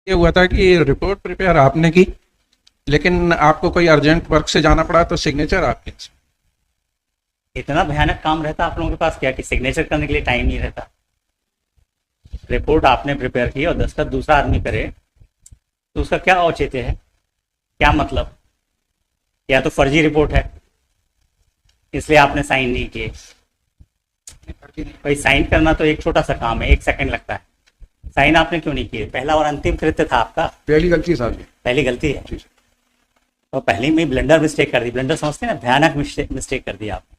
ये हुआ था कि रिपोर्ट प्रिपेयर आपने की, लेकिन आपको कोई अर्जेंट वर्क से जाना पड़ा तो सिग्नेचर आपके। इतना भयानक काम रहता आप लोगों के पास क्या कि सिग्नेचर करने के लिए टाइम नहीं रहता। रिपोर्ट आपने प्रिपेयर की और दस्तखत दूसरा आदमी करे तो उसका क्या औचित्य है, क्या मतलब? या तो फर्जी रिपोर्ट है इसलिए आपने साइन नहीं किए। भाई साइन करना तो एक छोटा सा काम है, 1 सेकंड लगता है। साइन आपने क्यों नहीं किए? पहला और अंतिम कृत्य था आपका। पहली गलती है साहब। पहली गलती है तो पहले में ब्लंडर मिस्टेक कर दी। ब्लंडर समझते हैं ना, भयानक मिस्टेक कर दिया आपने।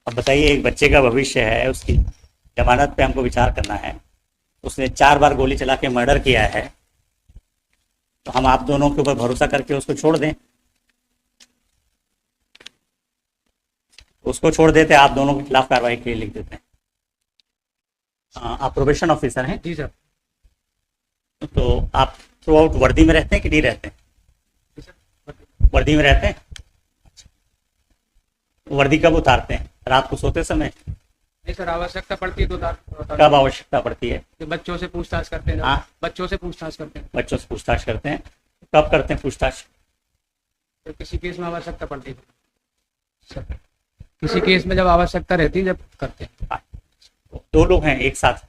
अब बताइए, एक बच्चे का भविष्य है, उसकी जमानत पे हमको विचार करना है। उसने 4 बार गोली चला के मर्डर किया है, तो हम आप दोनों के ऊपर भरोसा करके उसको छोड़ दें? उसको छोड़ देते, आप दोनों के खिलाफ कार्रवाई के लिए लिख देते हैं। आप प्रोबेशन ऑफिसर हैं? जी सर। तो आप थ्रू आउट वर्दी में रहते हैं कि नहीं रहते हैं? वर्दी में रहते हैं। वर्दी कब उतारते हैं? रात को सोते समय? नहीं सर, आवश्यकता पड़ती है तो कब आवश्यकता पड़ती है? बच्चों से पूछताछ करते हैं। हाँ, बच्चों से पूछताछ करते हैं। बच्चों से पूछताछ करते हैं। कब करते हैं पूछताछ? तो किसी केस में आवश्यकता पड़ती है सर। किसी केस में जब आवश्यकता रहती है जब करते हैं। 2 लोग हैं एक साथ।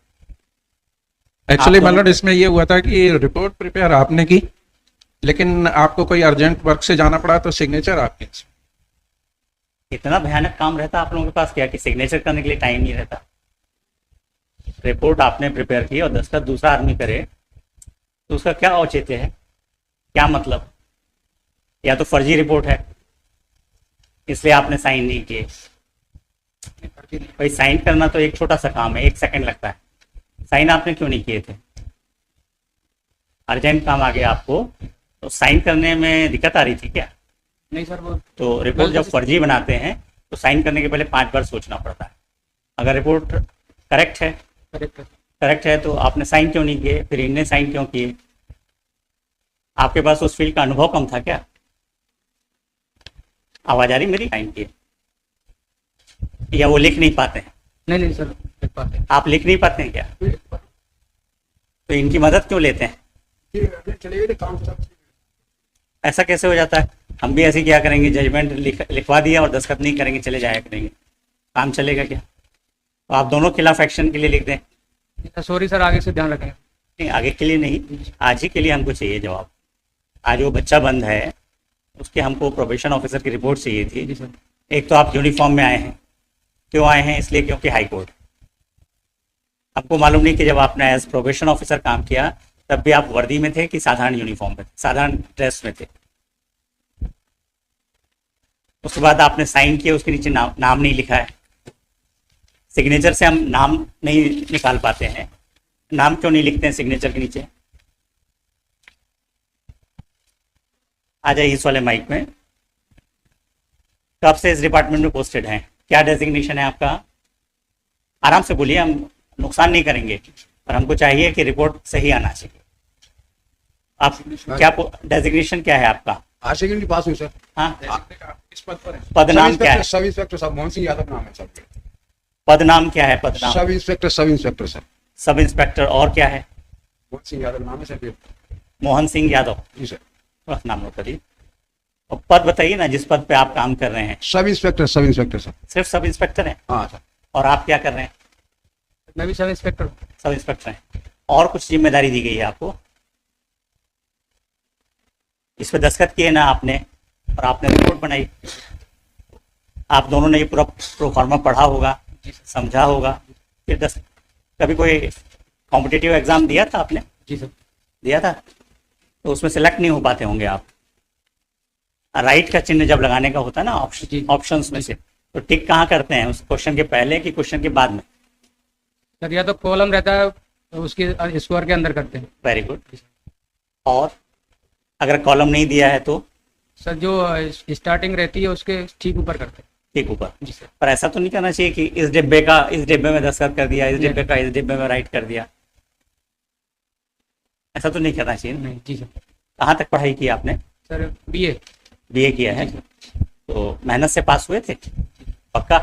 एक्चुअली मतलब इसमें ये हुआ था कि रिपोर्ट प्रिपेयर आपने की, लेकिन आपको कोई अर्जेंट वर्क से जाना पड़ा तो सिग्नेचर आपके। इतना भयानक काम रहता आप लोगों के पास क्या कि सिग्नेचर करने के लिए टाइम नहीं रहता। रिपोर्ट आपने प्रिपेयर की और दस्तखत दूसरा आदमी करे तो उसका क्या औचित्य है, क्या मतलब? या तो फर्जी रिपोर्ट है इसलिए आपने साइन नहीं किए। भाई साइन करना तो एक छोटा सा काम है, 1 सेकंड लगता है। साइन आपने क्यों नहीं किए थे? अर्जेंट काम आ गया आपको तो साइन करने में दिक्कत आ रही थी क्या? नहीं सर, वो तो रिपोर्ट जब फर्जी बनाते हैं तो साइन करने के पहले 5 बार सोचना पड़ता है। अगर रिपोर्ट करेक्ट है तो आपने साइन क्यों नहीं किए? फिर इनने साइन क्यों किए? आपके पास उस फील्ड का अनुभव कम था क्या? आवाज आ रही मेरी? साइन किए या वो लिख नहीं पाते हैं? नहीं सर, लिख पाते हैं। आप लिख नहीं पाते हैं क्या? तो इनकी मदद क्यों लेते हैं? ऐसा कैसे हो जाता है? हम भी ऐसे क्या करेंगे, जजमेंट लिखवा दिया और दस्तखत नहीं करेंगे, चले जाया करेंगे, काम चलेगा क्या? तो आप दोनों के खिलाफ एक्शन के लिए लिख दें। सॉरी सर, आगे से ध्यान रखें। नहीं, आगे के लिए नहीं, आज ही के लिए हमको चाहिए जवाब। आज वो बच्चा बंद है, उसके हमको प्रोबेशन ऑफिसर की रिपोर्ट चाहिए थी। जी सर। एक तो आप यूनिफॉर्म में आए हैं, क्यों आए हैं? इसलिए क्योंकि हाई कोर्ट। आपको मालूम नहीं कि जब आपने एज प्रोबेशन ऑफिसर काम किया तब भी आप वर्दी में थे कि साधारण यूनिफॉर्म में थे, साधारण ड्रेस में थे? उसके बाद आपने साइन किया, उसके नीचे नाम नहीं लिखा है। सिग्नेचर से हम नाम नहीं निकाल पाते हैं। नाम क्यों नहीं लिखते हैं सिग्नेचर के नीचे? आ जाइए इस वाले माइक में। कब से इस डिपार्टमेंट में पोस्टेड हैं? क्या डेजिग्नेशन है आपका? आराम से बोलिए, हम नुकसान नहीं करेंगे, पर हमको चाहिए कि रिपोर्ट सही आना चाहिए। आप क्या डेजिग्नेशन क्या है आपका? हायर सेकेंडरी पास हुई सर। हाँ, इस पद पर है। पद नाम क्या है? सब इंस्पेक्टर साहब, मोहन सिंह यादव नाम है सर। पद नाम क्या है? पद नाम sub inspector sir. Sub inspector. और क्या है? मोहन सिंह यादव नाम है सर। मोहन सिंह यादव। जी सर। बस नाम नोट करिए। और पद बताइए ना जिस पद पे आप काम कर रहे हैं। Sub inspector sir. सिर्फ सब इंस्पेक्टर हैं? हाँ सर। और आप क्या कर रहे हैं? मैं भी सब इंस्पेक्टर हूँ। सब इंस्पेक्टर हैं। और कुछ जिम्मेदारी दी गई है आपको? इस पर दस्तखत किए ना आपने, और आपने रिपोर्ट बनाई। आप दोनों ने ये पूरा प्रोफार्मा पढ़ा होगा, समझा होगा। फिर कभी कोई कॉम्पिटिटिव एग्जाम दिया था आपने? जी सर। दिया था, तो उसमें सेलेक्ट नहीं हो पाते होंगे आप। राइट का चिन्ह जब लगाने का होता है ना ऑप्शंस में से, तो टिक कहाँ करते हैं? उस क्वेश्चन के पहले कि क्वेश्चन के बाद में? सर, या तो कॉलम रहता है तो उसके स्क्वायर के अंदर करते हैं। Very good. और अगर कॉलम नहीं दिया है तो? सर, जो स्टार्टिंग रहती है उसके ठीक ऊपर करते हैं। ठीक ऊपर। जी सर। पर ऐसा तो नहीं करना चाहिए कि इस डिब्बे में दस्तखत कर दिया, इस डिब्बे का इस डिब्बे में राइट कर दिया। ऐसा तो नहीं करना चाहिए। नहीं। जी सर। कहाँ तक पढ़ाई की आपने? सर, BA किया है। तो मेहनत से पास हुए थे पक्का?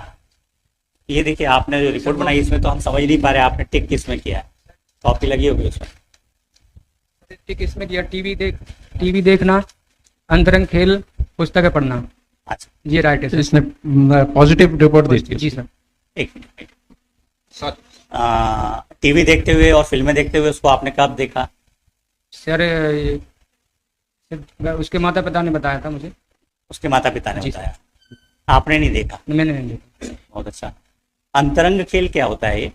ये देखिए, आपने जो रिपोर्ट बनाई इसमें तो हम समझ नहीं पा रहे आपने टिक किस में किया है। कॉपी लगी होगी उसमें। ठीक, इसमें दिया टीवी देखना, अंतरंग खेल, पुस्तकें पढ़ना, अच्छा ये राइट है तो सर। इसने पॉजिटिव रिपोर्ट दी थी। जी सर। एक मिनट। टीवी देखते हुए और फिल्में देखते हुए उसको आपने कब देखा? सर उसके माता पिता ने बताया था मुझे। उसके माता पिता ने जी, बताया, आपने नहीं देखा? मैंने नहीं देखा। बहुत अच्छा। अंतरंग खेल क्या होता है ये?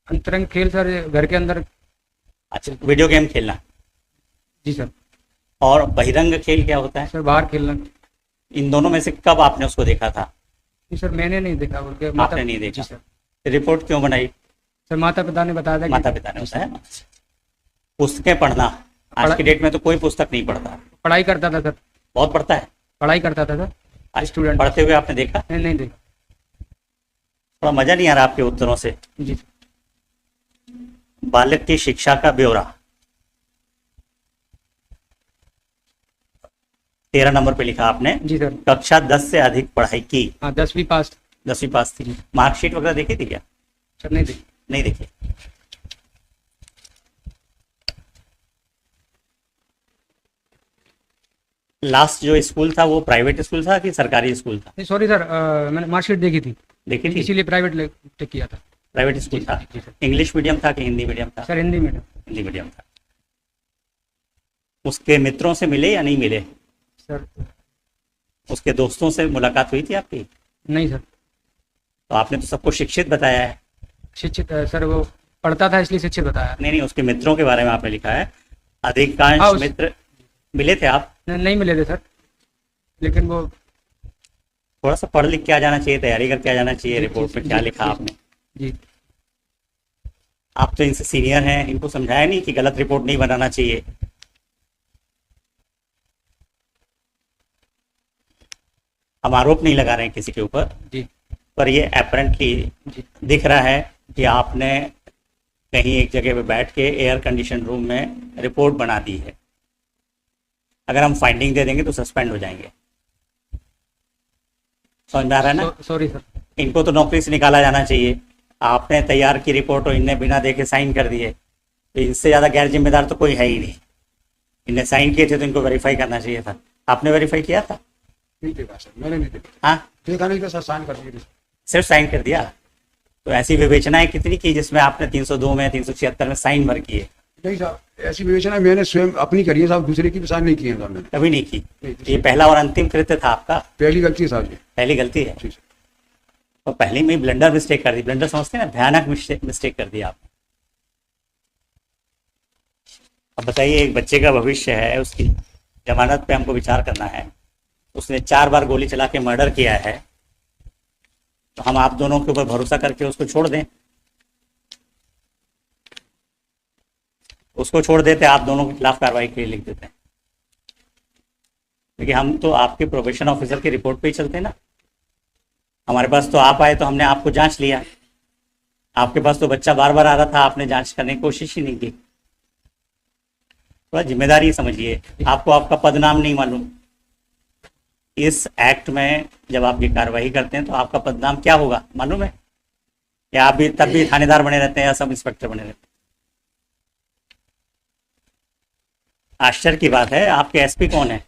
अंतरंग खेल सर घर के अंदर। अच्छा, वीडियो गेम खेलना। जी सर। और बहिरंग खेल क्या होता है? सर बाहर खेलना। इन दोनों में से कब आपने उसको देखा था? जी सर, मैंने नहीं देखा, उनके आपने नहीं देखा? जी सर। रिपोर्ट क्यों बनाई? सर माता पिता ने बताया था कि- माता पिता ने बताया। अच्छा। पुस्तकें पढ़ना, आज की डेट में तो कोई पुस्तक नहीं पढ़ता। पढ़ाई करता था सर। बहुत पढ़ता है। पढ़ाई करता था सर। अच्छा, स्टूडेंट। पढ़ते हुए आपने देखा? नहीं देखा। थोड़ा मजा नहीं आ रहा आपके उत्तरों से। जी बालक की शिक्षा का ब्यौरा 13 नंबर पे लिखा आपने। जी सर। कक्षा 10 से अधिक पढ़ाई की। हाँ 10वीं पास। 10वीं पास थी। मार्कशीट वगैरह देखी थी क्या? सर नहीं देखा। नहीं देखी। लास्ट जो स्कूल था वो प्राइवेट स्कूल था कि सरकारी स्कूल था? नहीं सॉरी सर, मैंने मार्कशीट देखी थी, देखी थी? इसीलिए प्राइवेट टेक किया था। प्राइवेट स्कूल था। जी सर। इंग्लिश मीडियम था कि हिंदी मीडियम था? Sir Hindi medium. Hindi medium था। उसके मित्रों से मिले या नहीं मिले? सर उसके दोस्तों से मुलाकात हुई थी आपकी? नहीं सर। तो आपने तो सबको शिक्षित बताया है। शिक्षित सर वो पढ़ता था इसलिए शिक्षित बताया। नहीं, उसके मित्रों के बारे में आपने लिखा है। अधिकांश हाँ, मित्र मिले थे आप? नहीं मिले थे सर, लेकिन वो थोड़ा सा पढ़ लिख के आ जाना चाहिए, तैयारी करके आ जाना चाहिए। रिपोर्ट में क्या लिखा आपने? जी आप तो इनसे सीनियर हैं, इनको समझाया नहीं कि गलत रिपोर्ट नहीं बनाना चाहिए? हम आरोप नहीं लगा रहे हैं किसी के ऊपर, जी पर ये अपरेंटली जी दिख रहा है कि आपने कहीं एक जगह पे बैठ के एयर कंडीशन रूम में रिपोर्ट बना दी है। अगर हम फाइंडिंग दे देंगे तो सस्पेंड हो जाएंगे। समझ में आ रहा है ना? Sorry sir. इनको तो नौकरी से निकाला जाना चाहिए। आपने तैयार की रिपोर्ट और इनने बिना देखे साइन कर दिए, तो इनसे ज़्यादा गैर जिम्मेदार तो कोई है ही नहीं। इनने साइन किए थे तो इनको वेरीफाई करना चाहिए था। आपने वेरीफाई किया था? नहीं देखा सर, मैंने नहीं देखा। हाँ, देखा नहीं था सर, साइन कर दिए थे। सिर्फ साइन कर दिया। तो ऐसी विवेचनाएं कितनी की जिसमें आपने 302 में 376 में साइन भर किए? नहीं साहब, ऐसी विवेचना मैंने स्वयं अपनी करी है साहब, दूसरे की भी साइन नहीं किए हैं साहब मैंने। कभी नहीं की। नहीं, ये पहला और अंतिम कृत्य था आपका? पहली गलती है साहब जी। पहली गलती है। जी सर। तो पहले में ब्लंडर मिस्टेक कर दी। ब्लंडर समझते हैं ना, भयानक मिस्टेक कर दिया आपने। अब बताइए, एक बच्चे का भविष्य है, उसकी जमानत पे हमको विचार करना है। उसने 4 बार गोली चला के मर्डर किया है, तो हम आप दोनों के ऊपर भरोसा करके उसको छोड़ दें? उसको छोड़ देते, आप दोनों के खिलाफ कार्रवाई के लिए लिख देते हैं। क्योंकि हम तो आपके प्रोबेशन ऑफिसर की रिपोर्ट पे ही चलते हैं ना। हमारे पास तो आप आए तो हमने आपको जांच लिया। आपके पास तो बच्चा बार बार आ रहा था, आपने जांच करने की कोशिश ही नहीं की। थोड़ा जिम्मेदारी समझिए। आपको आपका पदनाम नहीं मालूम। इस एक्ट में जब आप ये कार्रवाई करते हैं तो आपका पदनाम क्या होगा मालूम है? या आप भी तब भी थानेदार बने रहते हैं या सब इंस्पेक्टर बने रहते हैं? आश्चर्य की बात है, आपके एसपी कौन है?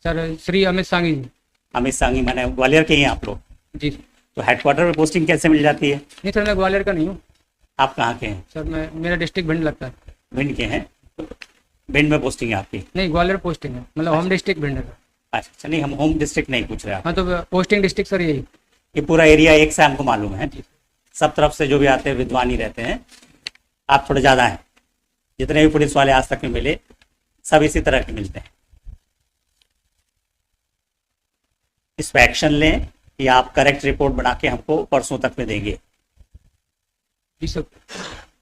सर श्री अमित सांगी जी। अमित सांगी, मैंने ग्वालियर के ही हैं आप लोग? जी तो हेडक्वार्टर में पोस्टिंग कैसे मिल जाती है? नहीं सर, मैं ग्वालियर का नहीं हूँ आप कहाँ के हैं? सर, मेरा डिस्ट्रिक्ट भिंड लगता है। भिंड के हैं? भिंड में पोस्टिंग है आपकी? नहीं, ग्वालियर पोस्टिंग है, मतलब होम डिस्ट्रिक्ट भिंड है। अच्छा, नहीं हम होम डिस्ट्रिक्ट नहीं पूछ रहे आप। हाँ तो पोस्टिंग डिस्ट्रिक्ट सर यही। ये पूरा एरिया एक से हमको मालूम है। सब तरफ से जो भी आते हैं विद्वान ही रहते हैं। आप थोड़े ज़्यादा हैं। जितने भी पुलिस वाले आज तक में मिले सब इसी तरह के मिलते हैं। इस पर एक्शन लें या आप करेक्ट रिपोर्ट बना के हमको परसों तक में देंगे? जी सर,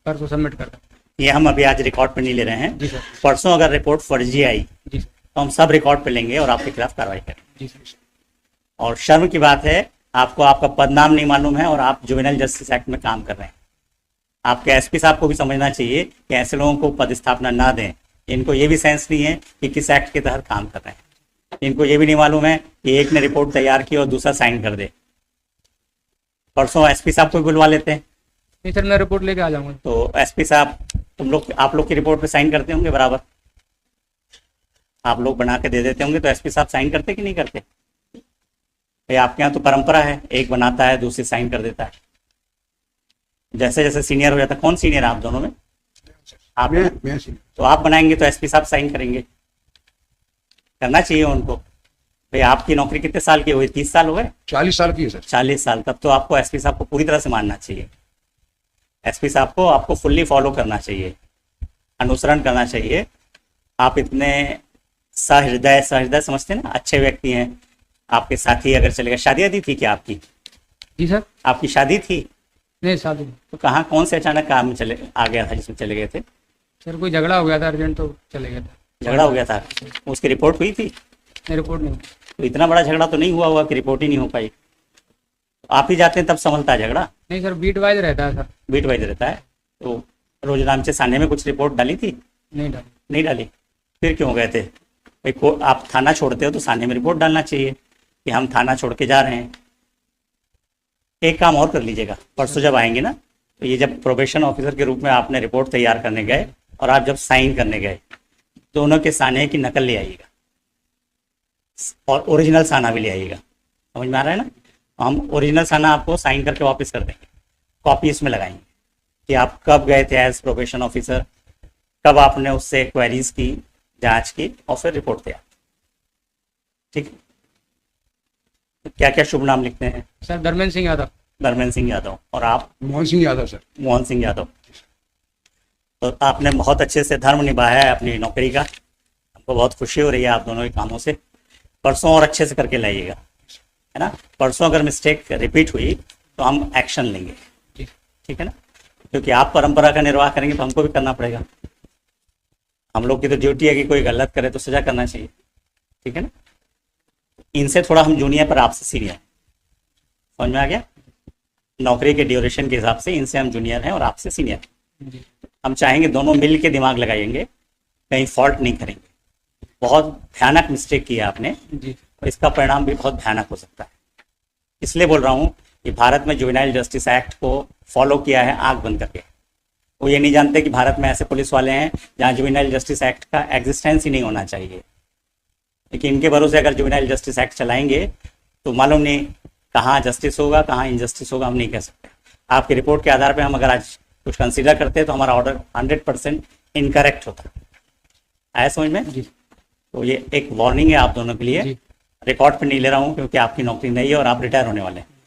परसों सबमिट कर दें। ये हम अभी आज रिकॉर्ड पे नहीं ले रहे हैं। जी सर। परसों अगर रिपोर्ट फर्जी आई जी सर। तो हम सब रिकॉर्ड पे लेंगे और आपके खिलाफ कार्रवाई करेंगे। जी सर। और शर्म की बात है, आपको आपका पदनाम नहीं मालूम है और आप जुवेनाइल जस्टिस एक्ट में काम कर रहे हैं। आपके एसपी साहब को भी समझना चाहिए कि ऐसे लोगों को पदस्थापना ना दें। इनको ये भी सेंस नहीं है कि किस एक्ट के तहत काम कर रहे हैं। इनको ये भी नहीं मालूम है कि एक ने रिपोर्ट तैयार की और दूसरा साइन कर दे। परसों एसपी साहब को भी बुलवा लेते हैं, नहीं सर, मैं रिपोर्ट लेके आ जाऊंगा। तो एसपी साहब आप लोग की रिपोर्ट पे साइन करते होंगे बराबर, आप लोग बना के दे देते होंगे, तो एसपी साहब साइन करते कि नहीं करते? भाई आपके यहाँ तो परंपरा है, एक बनाता है दूसरी साइन कर देता है। जैसे जैसे सीनियर हो जाता है, कौन सीनियर है आप दोनों में? आप हैं? मैं सी- तो आप बनाएंगे तो एसपी साहब साइन करेंगे, करना चाहिए उनको। भाई आपकी नौकरी कितने साल की हुई? 30 साल हो गए? 40 साल की है सर। 40 साल, तब तो आपको एसपी साहब को पूरी तरह से मानना चाहिए। एसपी साहब को आपको फुल्ली फॉलो करना चाहिए, अनुसरण करना चाहिए। आप इतने सहृदय समझते हैं ना, अच्छे व्यक्ति हैं। आपके साथी अगर चले गए, शादी आदि थी क्या आपकी? जी सर। आपकी शादी थी? नहीं शादी नहीं। तो कहाँ, कौन से अचानक काम में चले आ गया था जिसमें चले गए थे? सर कोई झगड़ा हो गया था अर्जेंट, तो चले गया था। झगड़ा हो गया था, उसकी रिपोर्ट हुई थी? नहीं, रिपोर्ट नहीं। तो इतना बड़ा झगड़ा तो नहीं हुआ होगा कि रिपोर्ट ही नहीं हो पाई। आप ही जाते हैं तब संभलता है झगड़ा? नहीं सर, बीट वाइज रहता है सर। बीट वाइज रहता है। तो रोजनामचे थाने में कुछ रिपोर्ट डाली थी? नहीं डाली। नहीं डाली, फिर क्यों गए थे? भाई आप थाना छोड़ते हो तो थाने में रिपोर्ट डालना चाहिए कि हम थाना छोड़ के जा रहे हैं। एक काम और कर लीजिएगा, परसों जब आएंगे ना, तो ये जब प्रोबेशन ऑफिसर के रूप में आपने रिपोर्ट तैयार करने गए और आप जब साइन करने गए, दोनों के साने की नकल ले आइएगा और ओरिजिनल साना भी ले आइएगा। समझ में आ रहा है ना? हम ओरिजिनल साना आपको साइन करके वापस कर देंगे, कॉपी इसमें लगाएंगे कि आप कब गए थे एज प्रोबेशन ऑफिसर, कब आपने उससे क्वेरीज की, जांच की और फिर रिपोर्ट तैयार। ठीक है? क्या क्या शुभ नाम लिखते हैं? सर धर्मेंद्र सिंह यादव। धर्मेंद्र सिंह यादव। और आप? मोहन सिंह यादव सर। मोहन सिंह यादव। तो आपने बहुत अच्छे से धर्म निभाया है अपनी नौकरी का, हमको बहुत खुशी हो रही है आप दोनों के कामों से। परसों और अच्छे से करके लाइएगा, है ना? परसों अगर मिस्टेक रिपीट हुई तो हम एक्शन लेंगे, ठीक है ना? क्योंकि आप परंपरा का निर्वाह करेंगे तो हमको भी करना पड़ेगा। हम लोग की तो ड्यूटी है कि कोई गलत करे तो सजा करना चाहिए, ठीक है ना? इनसे थोड़ा हम जूनियर पर आपसे सीनियर, समझ में आ गया? नौकरी के ड्यूरेशन के हिसाब से इनसे हम जूनियर हैं और आपसे सीनियर। जी। हम चाहेंगे दोनों मिल के दिमाग लगाएंगे, कहीं फॉल्ट नहीं करेंगे। बहुत भयानक मिस्टेक किया आपने जी। और इसका परिणाम भी बहुत भयानक हो सकता है। इसलिए बोल रहा हूँ कि भारत में जुवेनाइल जस्टिस एक्ट को फॉलो किया है आंख बंद करके। वो ये नहीं जानते कि भारत में ऐसे पुलिस वाले हैं जहाँ जुवेनाइल जस्टिस एक्ट का एग्जिस्टेंस ही नहीं होना चाहिए। लेकिन इनके भरोसे अगर जुवेनाइल जस्टिस एक्ट चलाएंगे तो मालूम नहीं कहाँ जस्टिस होगा, कहाँ इनजस्टिस होगा, हम नहीं कह सकते। आपकी रिपोर्ट के आधार पर हम अगर आज कुछ कंसिडर करते हैं तो हमारा ऑर्डर 100% इनकरेक्ट होता। आया समझ में? जी। तो ये एक वार्निंग है आप दोनों के लिए। जी। रिकॉर्ड पे नहीं ले रहा हूँ क्योंकि आपकी नौकरी नहीं है और आप रिटायर होने वाले हैं।